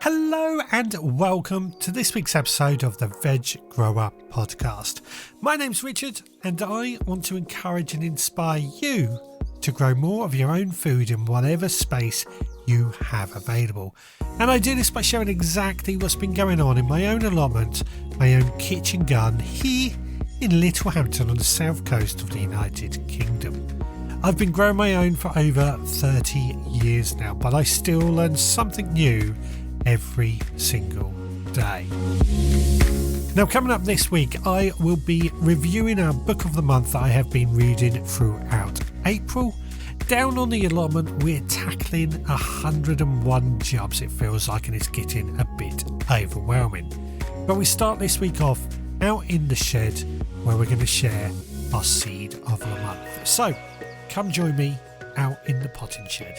Hello and welcome to this week's episode of the Veg Grower Podcast. My name's Richard and I want to encourage and inspire you to grow more of your own food in whatever space you have available. And I do this by sharing exactly what's been going on in my own allotment, my own kitchen garden here in Littlehampton on the south coast of the United Kingdom. I've been growing my own for over 30 years now, but I still learn something new every single day. Now, coming up this week, I will be reviewing our book of the month that I have been reading throughout April. Down on the allotment, we're tackling 101 jobs, it feels like, and it's getting a bit overwhelming. But we start this week off out in the shed where we're going to share our seed of the month. So, come join me out in the potting shed.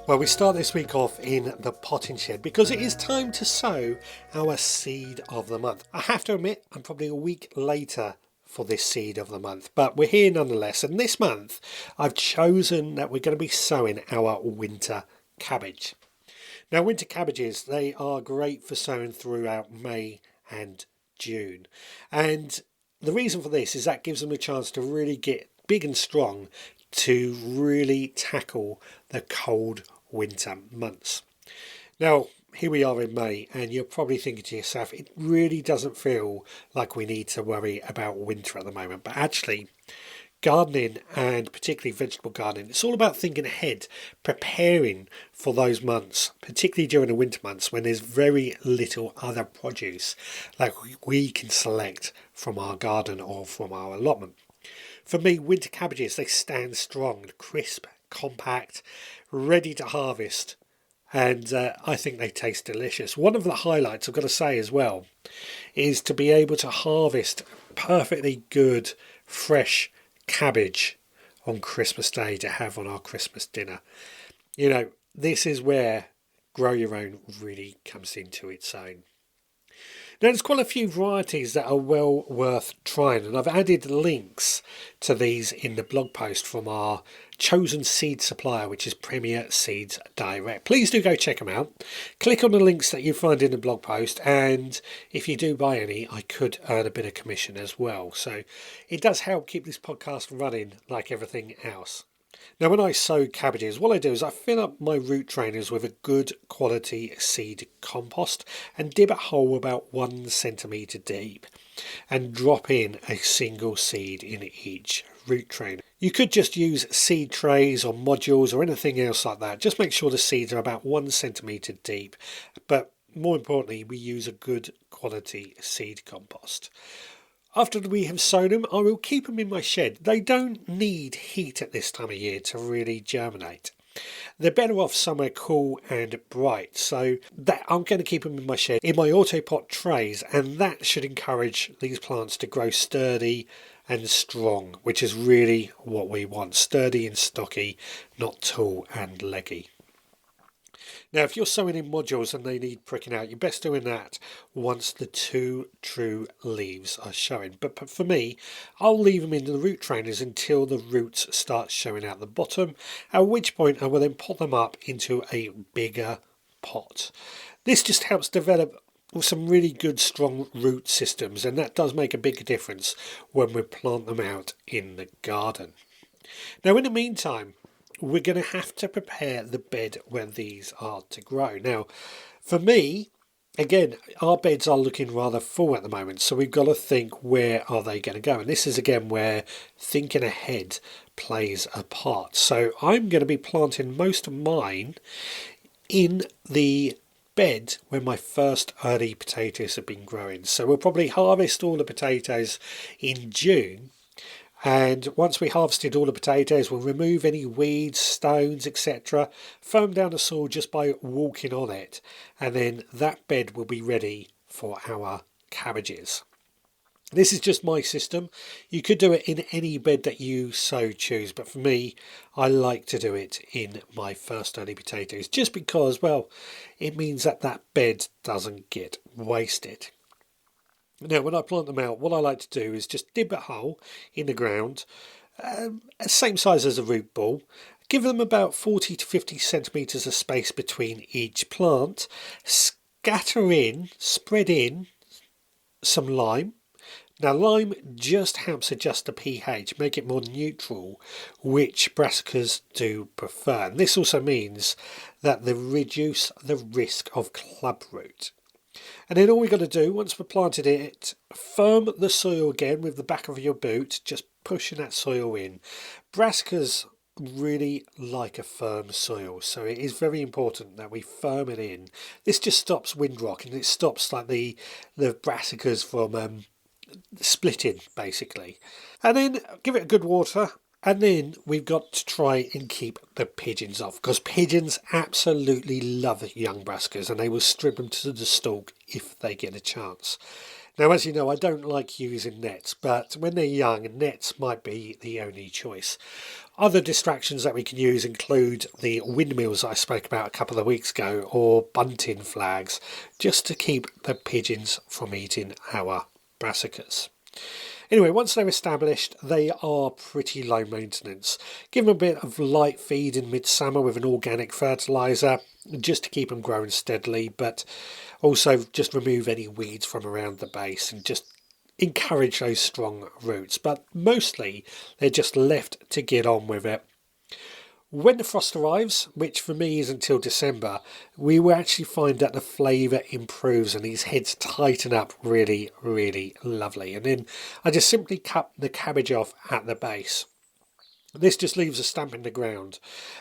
Well, we start this week off in the potting shed because it is time to sow our seed of the month. I have to admit, I'm probably a week later for this seed of the month, but we're here nonetheless. And this month, I've chosen that we're going to be sowing our winter cabbage. Now, winter cabbages, they are great for sowing throughout May and June. And the reason for this is that gives them a chance to really get big and strong to really tackle the cold winter months. Now, here we are in May, and you're probably thinking to yourself, it really doesn't feel like we need to worry about winter at the moment. But actually, gardening, and particularly vegetable gardening, it's all about thinking ahead, preparing for those months, particularly during the winter months when there's very little other produce like we can select from our garden or from our allotment. For me, winter cabbages, they stand strong, crisp, compact, ready to harvest, and I think they taste delicious. One of the highlights, I've got to say as well, is to be able to harvest perfectly good, fresh cabbage on Christmas Day to have on our Christmas dinner. You know, this is where grow your own really comes into its own. Now, there's quite a few varieties that are well worth trying, and I've added links to these in the blog post from our chosen seed supplier, which is Premier Seeds Direct. Please do go check them out. Click on the links that you find in the blog post, and if you do buy any, I could earn a bit of commission as well. So it does help keep this podcast running like everything else. Now, when I sow cabbages, what I do is I fill up my root trainers with a good quality seed compost and dip a hole about 1 centimetre deep and drop in a single seed in each root trainer. You could just use seed trays or modules or anything else like that. Just make sure the seeds are about 1 centimetre deep, but more importantly, we use a good quality seed compost. After we have sown them, I will keep them in my shed. They don't need heat at this time of year to really germinate. They're better off somewhere cool and bright, so that I'm going to keep them in my shed in my autopot trays, and that should encourage these plants to grow sturdy and strong, which is really what we want. Sturdy and stocky, not tall and leggy. Now, if you're sowing in modules and they need pricking out, you're best doing that once the 2 true leaves are showing. But for me, I'll leave them in the root trainers until the roots start showing out the bottom, at which point I will then pot them up into a bigger pot. This just helps develop some really good strong root systems, and that does make a big difference when we plant them out in the garden. Now, in the meantime, we're going to have to prepare the bed where these are to grow. Now, for me, again, our beds are looking rather full at the moment, so we've got to think, where are they going to go? And this is again where thinking ahead plays a part. So I'm going to be planting most of mine in the bed where my first early potatoes have been growing. So we'll probably harvest all the potatoes in June. And once we harvested all the potatoes, we'll remove any weeds, stones, etc. Firm down the soil just by walking on it. And then that bed will be ready for our cabbages. This is just my system. You could do it in any bed that you so choose. But for me, I like to do it in my first early potatoes. Just because, well, it means that that bed doesn't get wasted. Now, when I plant them out, what I like to do is just dip a hole in the ground, same size as a root ball, Give them about 40 to 50 centimetres of space between each plant. Spread in some lime. Now lime just helps adjust the pH, make it more neutral, which brassicas do prefer. And this also means that they reduce the risk of clubroot. And then all we got to do, once we've planted it, firm the soil again with the back of your boot, just pushing that soil in. Brassicas really like a firm soil, so it is very important that we firm it in. This just stops windrock, and it stops like the brassicas from splitting basically. And then give it a good water, and then we've got to try and keep the pigeons off, because pigeons absolutely love young brassicas and they will strip them to the stalk if they get a chance. Now, as you know, I don't like using nets, but when they're young, nets might be the only choice. Other distractions that we can use include the windmills I spoke about a couple of weeks ago, or bunting flags, just to keep the pigeons from eating our brassicas. Anyway, once they're established, they are pretty low maintenance. Give them a bit of light feed in midsummer with an organic fertiliser, just to keep them growing steadily, but also just remove any weeds from around the base and just encourage those strong roots. But mostly they're just left to get on with it. When the frost arrives, which for me is until December, we will actually find that the flavour improves and these heads tighten up really, really lovely. And then I just simply cut the cabbage off at the base. This just leaves a stump in the ground,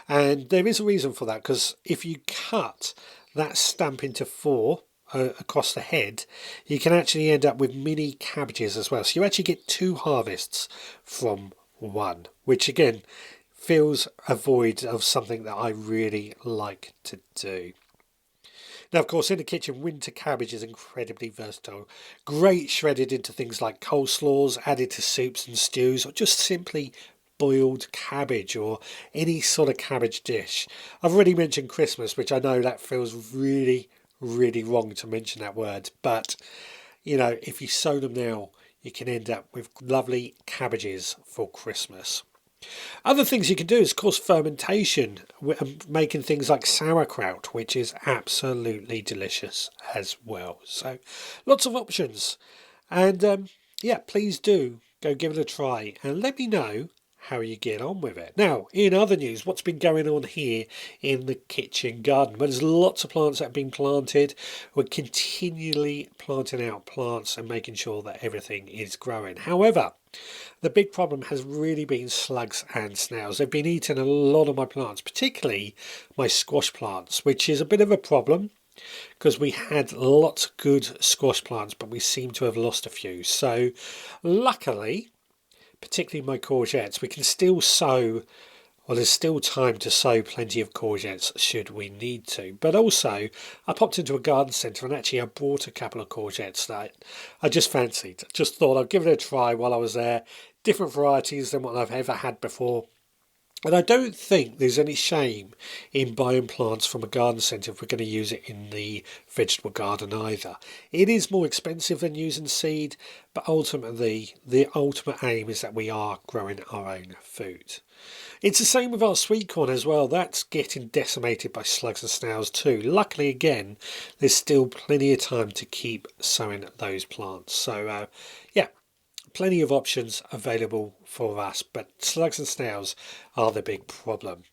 and there is a reason for that, because if you cut that stump into four across the head, you can actually end up with mini cabbages as well. So you actually get two harvests from one, which again fills a void of something that I really like to do. Now, of course, in the kitchen, winter cabbage is incredibly versatile. Great shredded into things like coleslaws, added to soups and stews, or just simply boiled cabbage or any sort of cabbage dish. I've already mentioned Christmas, which I know that feels really, really wrong to mention that word, but you know, if you sow them now, you can end up with lovely cabbages for Christmas. Other things you can do is, of course, fermentation, making things like sauerkraut, which is absolutely delicious as well. So lots of options. And yeah, please do go give it a try and let me know how you get on with it. Now, in other news, what's been going on here in the kitchen garden? Well, there's lots of plants that have been planted. We're continually planting out plants and making sure that everything is growing. However, the big problem has really been slugs and snails. They've been eating a lot of my plants, particularly my squash plants, which is a bit of a problem because we had lots of good squash plants, but we seem to have lost a few. So luckily, particularly my courgettes, we can still sow, well, there's still time to sow plenty of courgettes should we need to. But also, I popped into a garden centre and actually I bought a couple of courgettes that I just fancied. Just thought I'd give it a try while I was there. Different varieties than what I've ever had before. And I don't think there's any shame in buying plants from a garden centre if we're going to use it in the vegetable garden either. It is more expensive than using seed, but ultimately the ultimate aim is that we are growing our own food. It's the same with our sweet corn as well. That's getting decimated by slugs and snails too. Luckily again, there's still plenty of time to keep sowing those plants. So yeah, plenty of options available for us, but slugs and snails are the big problem.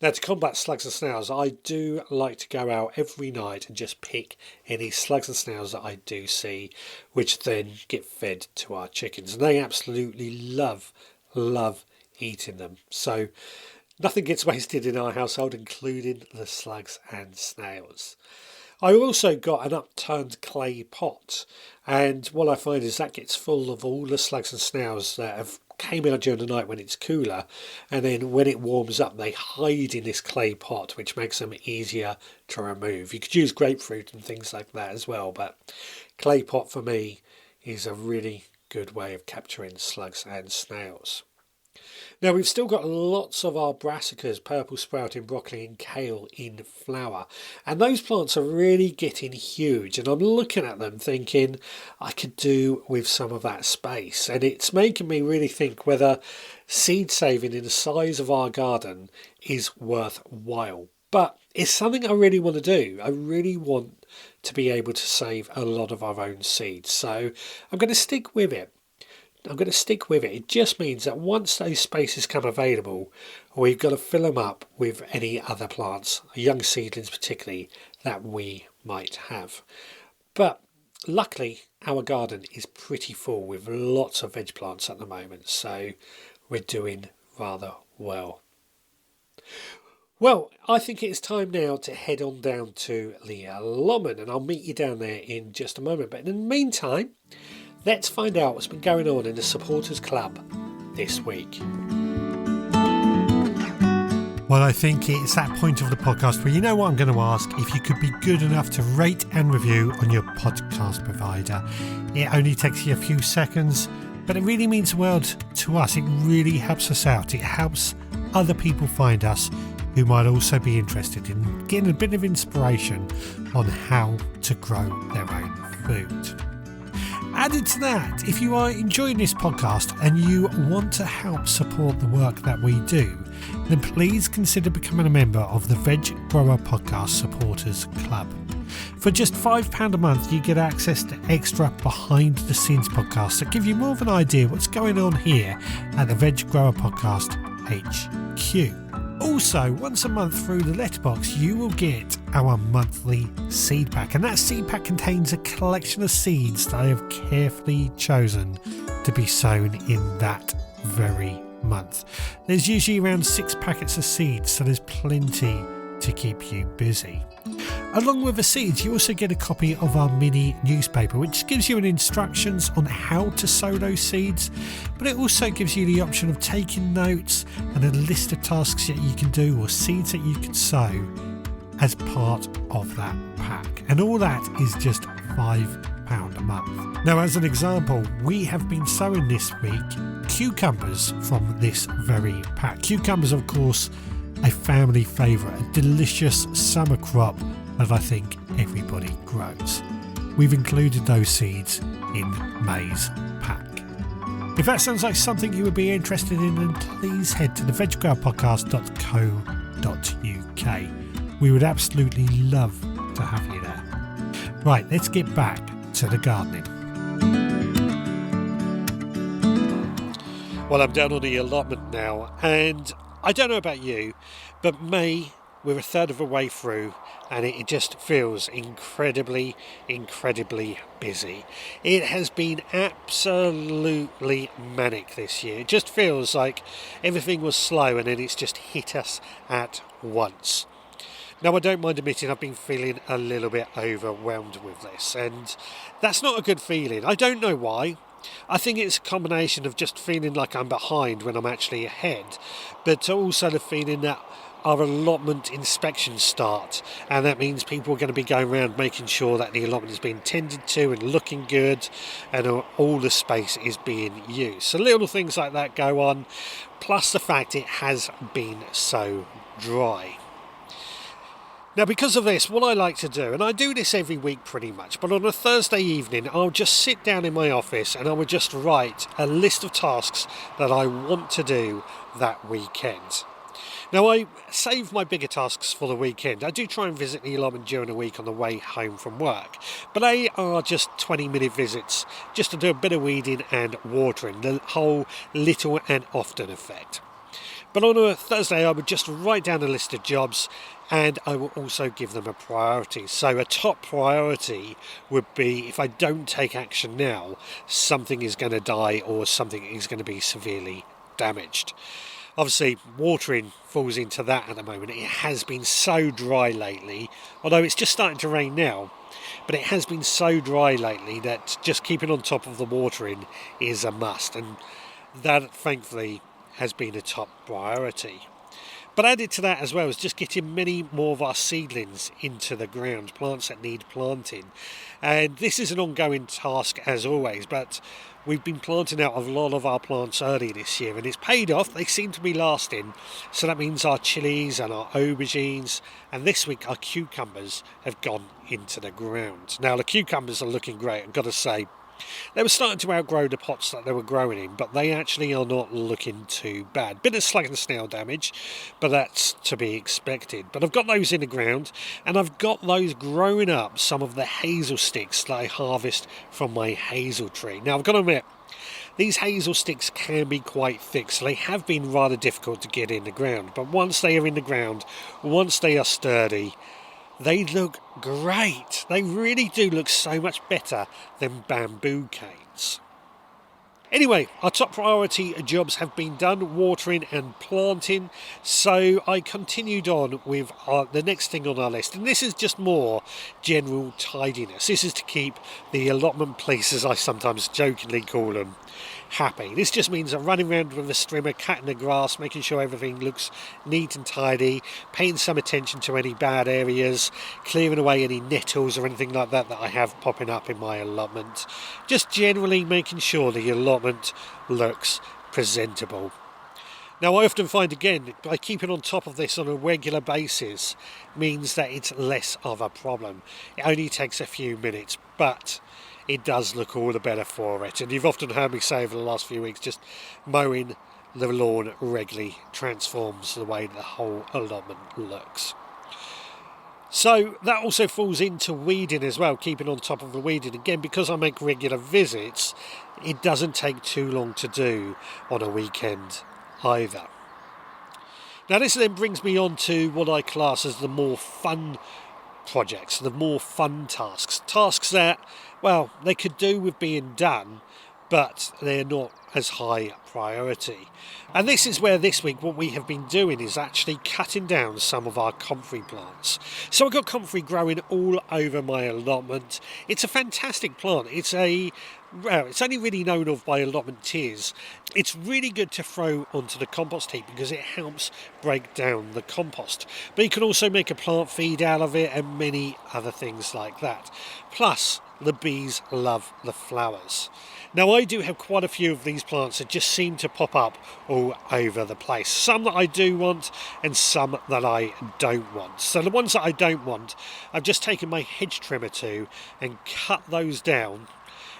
Now, to combat slugs and snails, I do like to go out every night and just pick any slugs and snails that I do see, which then get fed to our chickens. And they absolutely love eating them. So nothing gets wasted in our household, including the slugs and snails. I also got an upturned clay pot, and what I find is that gets full of all the slugs and snails that have came out during the night when it's cooler, and then when it warms up they hide in this clay pot, which makes them easier to remove. You could use grapefruit and things like that as well, but clay pot for me is a really good way of capturing slugs and snails. Now we've still got lots of our brassicas, purple sprouting broccoli and kale in flower, and those plants are really getting huge, and I'm looking at them thinking I could do with some of that space, and it's making me really think whether seed saving in the size of our garden is worthwhile. But it's something I really want to do. I really want to be able to save a lot of our own seeds, so I'm going to stick with it. It just means that once those spaces come available, we've got to fill them up with any other plants, young seedlings particularly, that we might have. But luckily, our garden is pretty full with lots of veg plants at the moment, so we're doing rather well. Well, I think it's time now to head on down to the allotment, and I'll meet you down there in just a moment. But in the meantime, let's find out what's been going on in the Supporters Club this week. Well, I think it's that point of the podcast where you know what I'm going to ask. If you could be good enough to rate and review on your podcast provider. It only takes you a few seconds, but it really means the world to us. It really helps us out. It helps other people find us who might also be interested in getting a bit of inspiration on how to grow their own food. Added to that, if you are enjoying this podcast and you want to help support the work that we do, then please consider becoming a member of the Veg Grower Podcast Supporters Club. For just £5 a month, you get access to extra behind the scenes podcasts that give you more of an idea what's going on here at the Veg Grower Podcast HQ. Also, once a month through the letterbox, you will get our monthly seed pack, and that seed pack contains a collection of seeds that I have carefully chosen to be sown in that very month. There's usually around 6 packets of seeds, so there's plenty to keep you busy. Along with the seeds, you also get a copy of our mini newspaper, which gives you instructions on how to sow those seeds, but it also gives you the option of taking notes and a list of tasks that you can do or seeds that you can sow as part of that pack. And all that is just £5 a month. Now, as an example, we have been sowing this week cucumbers from this very pack. Cucumbers, of course, a family favourite, a delicious summer crop that I think everybody grows. We've included those seeds in May's pack. If that sounds like something you would be interested in, then please head to the veggrowerpodcast.co.uk. We would absolutely love to have you there. Right, let's get back to the gardening. Well, I'm down on the allotment now, and I don't know about you, but May, we're a third of the way through, and it just feels incredibly busy. It has been absolutely manic this year. It just feels like everything was slow and then it's just hit us at once. Now, I don't mind admitting I've been feeling a little bit overwhelmed with this, and that's not a good feeling. I don't know why. I think it's a combination of just feeling like I'm behind when I'm actually ahead, but also the feeling that our allotment inspections start, and that means people are going to be going around making sure that the allotment is being tended to and looking good, and all the space is being used. So little things like that go on, plus the fact it has been so dry. Now, because of this, what I like to do, and I do this every week pretty much, but on a Thursday evening, I'll just sit down in my office and I would just write a list of tasks that I want to do that weekend. Now, I save my bigger tasks for the weekend. I do try and visit the allotment during the week on the way home from work, but they are just 20-minute visits just to do a bit of weeding and watering, the whole little and often effect. But on a Thursday, I would just write down a list of jobs, and I will also give them a priority. So a top priority would be, if I don't take action now, something is going to die or something is going to be severely damaged. Obviously, watering falls into that at the moment. It has been so dry lately, although it's just starting to rain now, but it has been so dry lately that just keeping on top of the watering is a must, and that, thankfully, has been a top priority. But added to that as well is just getting many more of our seedlings into the ground, plants that need planting. And this is an ongoing task as always, but we've been planting out a lot of our plants early this year and it's paid off. They seem to be lasting. So that means our chilies and our aubergines and this week our cucumbers have gone into the ground. Now the cucumbers are looking great, I've got to say. They were starting to outgrow the pots that they were growing in, but they actually are not looking too bad. Bit of slug and snail damage, but that's to be expected. But I've got those in the ground, and I've got those growing up some of the hazel sticks that I harvest from my hazel tree. Now, I've got to admit, these hazel sticks can be quite thick, so they have been rather difficult to get in the ground. But once they are in the ground, once they are sturdy, they look great. They really do look so much better than bamboo canes. Anyway, our top priority jobs have been done, watering and planting, so I continued on with the next thing on our list, and this is just more general tidiness. This is to keep the allotment place, as I sometimes jokingly call them, happy. This just means I'm running around with a strimmer, cutting the grass, making sure everything looks neat and tidy, paying some attention to any bad areas, clearing away any nettles or anything like that that I have popping up in my allotment. Just generally making sure the allotment looks presentable. Now I often find again, by keeping on top of this on a regular basis means that it's less of a problem. It only takes a few minutes, but it does look all the better for it. And you've often heard me say over the last few weeks, just mowing the lawn regularly transforms the way the whole allotment looks. So that also falls into weeding as well, keeping on top of the weeding. Again, because I make regular visits, it doesn't take too long to do on a weekend either. Now this then brings me on to what I class as the more fun projects, the more fun tasks that, well, they could do with being done, but they're not as high priority. And this is where this week what we have been doing is actually cutting down some of our comfrey plants. So I've got comfrey growing all over my allotment. It's a fantastic plant. It's only really known of by allotmenteers. It's really good to throw onto the compost heap because it helps break down the compost. But you can also make a plant feed out of it and many other things like that. Plus, the bees love the flowers. Now I do have quite a few of these plants that just seem to pop up all over the place. Some that I do want and some that I don't want. So the ones that I don't want, I've just taken my hedge trimmer to and cut those down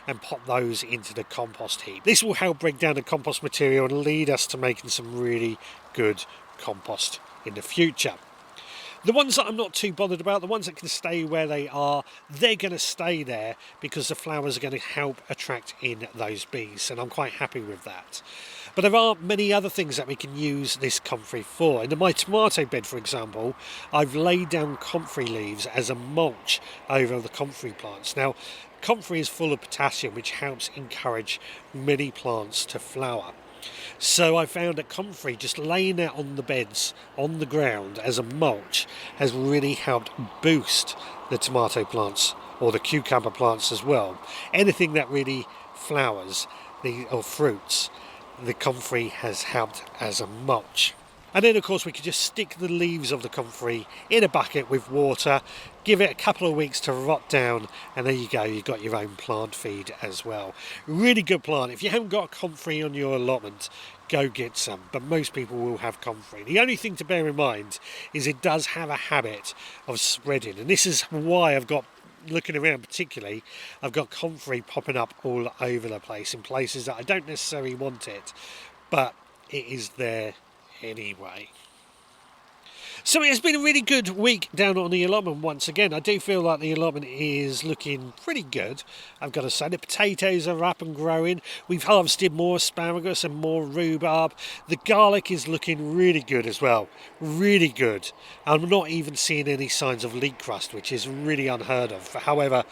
and pop those into the compost heap. This will help break down the compost material and lead us to making some really good compost in the future. The ones that I'm not too bothered about, the ones that can stay where they are, they're going to stay there because the flowers are going to help attract in those bees, and I'm quite happy with that. But there are many other things that we can use this comfrey for. In my tomato bed, for example, I've laid down comfrey leaves as a mulch over the comfrey plants. Now, comfrey is full of potassium, which helps encourage many plants to flower. So I found that comfrey, just laying out on the beds, on the ground as a mulch, has really helped boost the tomato plants or the cucumber plants as well. Anything that really flowers or fruits, the comfrey has helped as a mulch. And then of course we could just stick the leaves of the comfrey in a bucket with water, give it a couple of weeks to rot down, and there you go, you've got your own plant feed as well. Really good plant. If you haven't got comfrey on your allotment, go get some, but most people will have comfrey. The only thing to bear in mind is it does have a habit of spreading, and this is why I've got, looking around particularly, I've got comfrey popping up all over the place in places that I don't necessarily want it, but it is there anyway. So it has been a really good week down on the allotment once again. I do feel like the allotment is looking pretty good, I've got to say. The potatoes are up and growing. We've harvested more asparagus and more rhubarb. The garlic is looking really good as well. Really good. I'm not even seeing any signs of leek crust, which is really unheard of. However,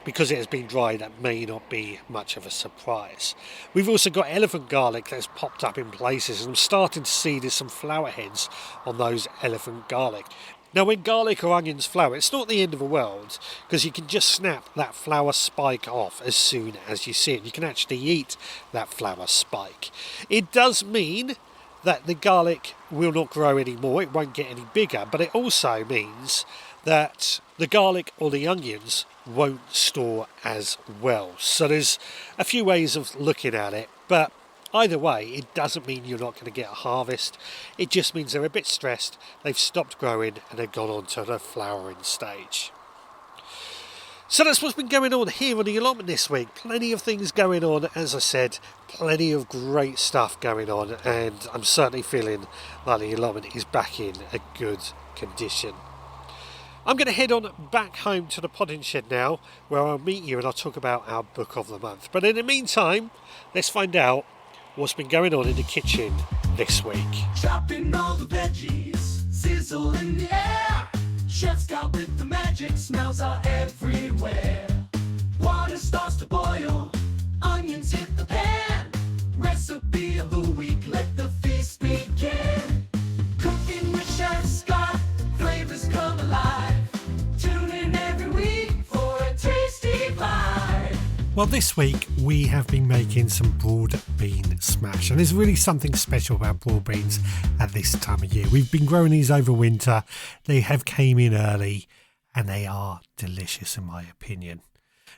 because it has been dry, that may not be much of a surprise. We've also got elephant garlic that's popped up in places, and I'm starting to see there's some flower heads on those elephant garlic. Now when garlic or onions flower, it's not the end of the world, because you can just snap that flower spike off as soon as you see it. You can actually eat that flower spike. It does mean that the garlic will not grow anymore, it won't get any bigger, but it also means that the garlic or the onions won't store as well. So there's a few ways of looking at it, but either way, it doesn't mean you're not going to get a harvest. It just means they're a bit stressed, they've stopped growing and they've gone on to the flowering stage. So that's what's been going on here on the allotment this week. Plenty of things going on, as I said, plenty of great stuff going on, and I'm certainly feeling like the allotment is back in a good condition. I'm going to head on back home to the potting shed now, where I'll meet you and I'll talk about our book of the month. But in the meantime, let's find out what's been going on in the kitchen this week. Chopping all the veggies, sizzle in the air. Chef's got with the magic, smells are everywhere. Water starts to boil, onions hit the pan. Recipe of the week, let the feast begin. Cooking with Chef Scott, flavors come alive. Tune in every week for a tasty bite. Well, this week we have been making some broad bean smash, and there's really something special about broad beans at this time of year. We've been growing these over winter, they have came in early, and they are delicious in my opinion.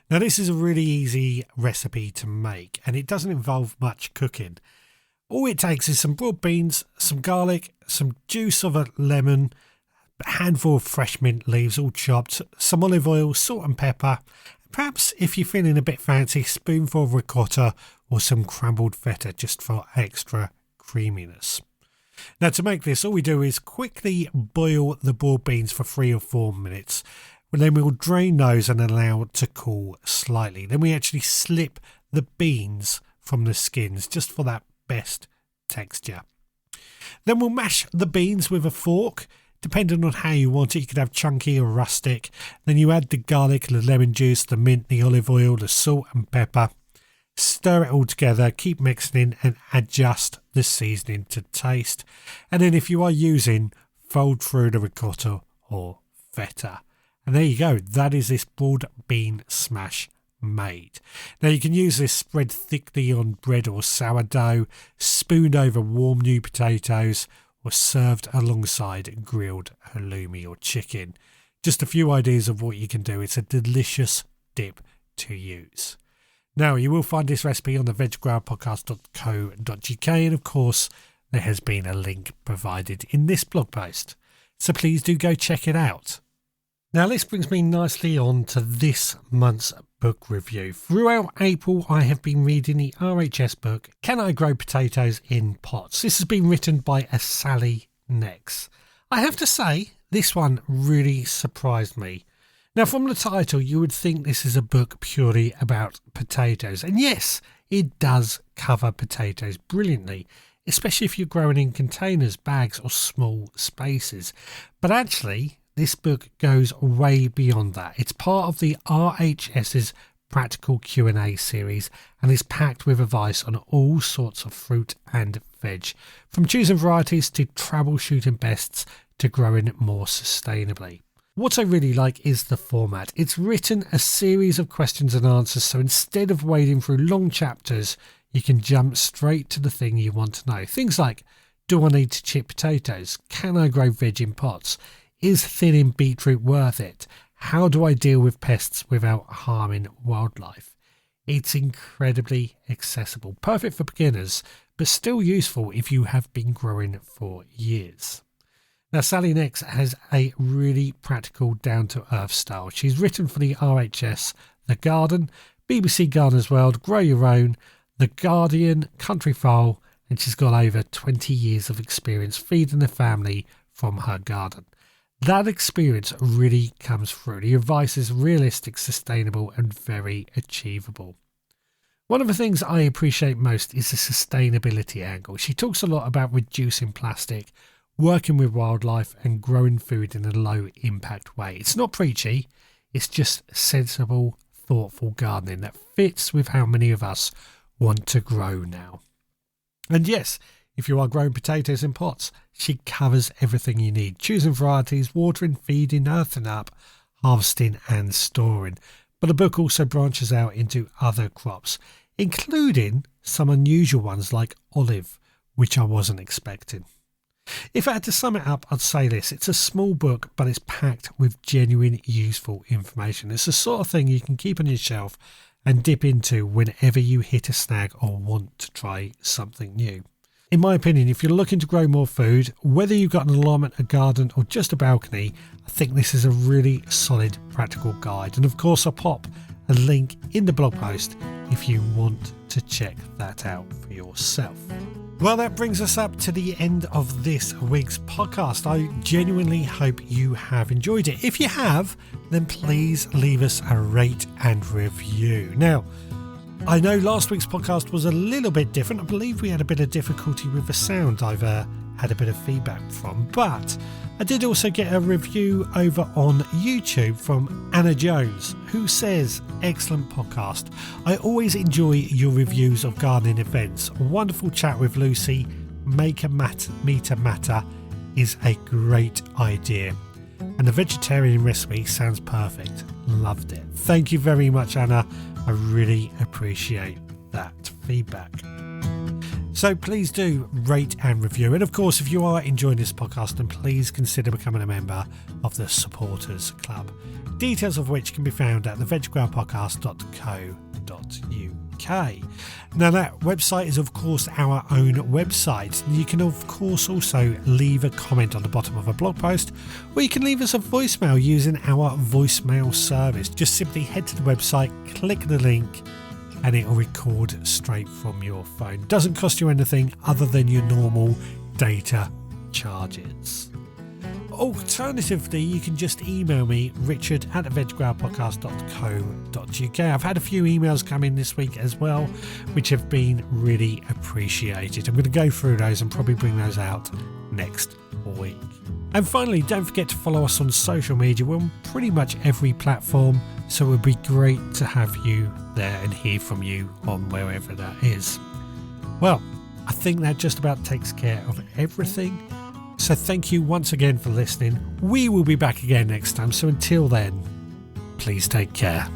Now, this is a really easy recipe to make, and it doesn't involve much cooking. All it takes is some broad beans, some garlic, some juice of a lemon, a handful of fresh mint leaves all chopped, some olive oil, salt and pepper. Perhaps, if you're feeling a bit fancy, a spoonful of ricotta or some crumbled feta just for extra creaminess. Now, to make this, all we do is quickly boil the broad beans for 3 or 4 minutes. Then we'll drain those and allow it to cool slightly. Then we actually slip the beans from the skins just for that best texture. Then we'll mash the beans with a fork. Depending on how you want it, you could have chunky or rustic. Then you add the garlic, the lemon juice, the mint, the olive oil, the salt and pepper. Stir it all together, keep mixing in and adjust the seasoning to taste. And then if you are using, fold through the ricotta or feta. And there you go, that is this broad bean smash made. Now you can use this spread thickly on bread or sourdough, spooned over warm new potatoes, or served alongside grilled halloumi or chicken. Just a few ideas of what you can do. It's a delicious dip to use. Now, you will find this recipe on the veggrowpodcast.co.uk, and of course there has been a link provided in this blog post, so please do go check it out. Now, this brings me nicely on to this month's book review. Throughout April, I have been reading the RHS book, Can I Grow Potatoes in Pots? This has been written by a Sally Nex. I have to say, this one really surprised me. Now, from the title, you would think this is a book purely about potatoes. And yes, it does cover potatoes brilliantly, especially if you're growing in containers, bags or small spaces. But actually, this book goes way beyond that. It's part of the RHS's Practical Q&A series and is packed with advice on all sorts of fruit and veg, from choosing varieties to troubleshooting pests to growing more sustainably. What I really like is the format. It's written a series of questions and answers, so instead of wading through long chapters, you can jump straight to the thing you want to know. Things like, do I need to chip potatoes? Can I grow veg in pots? Is thinning beetroot worth it? How do I deal with pests without harming wildlife? It's incredibly accessible, perfect for beginners, but still useful if you have been growing for years. Now, Sally Nex has a really practical, down-to-earth style. She's written for the RHS, The Garden, BBC Gardener's World, Grow Your Own, The Guardian, Countryfile, and she's got over 20 years of experience feeding the family from her garden. That experience really comes through. The advice is realistic, sustainable, and very achievable. One of the things I appreciate most is the sustainability angle. She talks a lot about reducing plastic, working with wildlife, and growing food in a low-impact way. It's not preachy, it's just sensible, thoughtful gardening that fits with how many of us want to grow now. And yes, if you are growing potatoes in pots, she covers everything you need, choosing varieties, watering, feeding, earthing up, harvesting and storing. But the book also branches out into other crops, including some unusual ones like olive, which I wasn't expecting. If I had to sum it up, I'd say this: it's a small book, but it's packed with genuine useful information. It's the sort of thing you can keep on your shelf and dip into whenever you hit a snag or want to try something new. In my opinion, if you're looking to grow more food, whether you've got an allotment, a garden or just a balcony, I think this is a really solid practical guide. And of course, I'll pop a link in the blog post if you want to check that out for yourself. Well, that brings us up to the end of this week's podcast. I genuinely hope you have enjoyed it. If you have, then please leave us a rate and review. Now, I know last week's podcast was a little bit different. I believe we had a bit of difficulty with the sound I've had a bit of feedback from, but I did also get a review over on YouTube from Anna Jones, who says, excellent podcast. I always enjoy your reviews of gardening events. A wonderful chat with Lucy. Make a meter matter is a great idea. And the vegetarian recipe sounds perfect. Loved it. Thank you very much, Anna. I really appreciate that feedback. So please do rate and review. And of course, if you are enjoying this podcast, then please consider becoming a member of the Supporters Club. Details of which can be found at theveggrowerpodcast.co.uk. Now that website is of course our own website. You can of course also leave a comment on the bottom of a blog post, or you can leave us a voicemail using our voicemail service. Just simply head to the website, click the link, and it will record straight from your phone. Doesn't cost you anything other than your normal data charges. Alternatively, you can just email me, richard@theveggrowerpodcast.co.uk. I've had a few emails come in this week as well, which have been really appreciated. I'm going to go through those and probably bring those out next week. And finally, don't forget to follow us on social media. We're on pretty much every platform, so it would be great to have you there and hear from you on wherever that is. Well, I think that just about takes care of everything. So thank you once again for listening. We will be back again next time. So until then, please take care.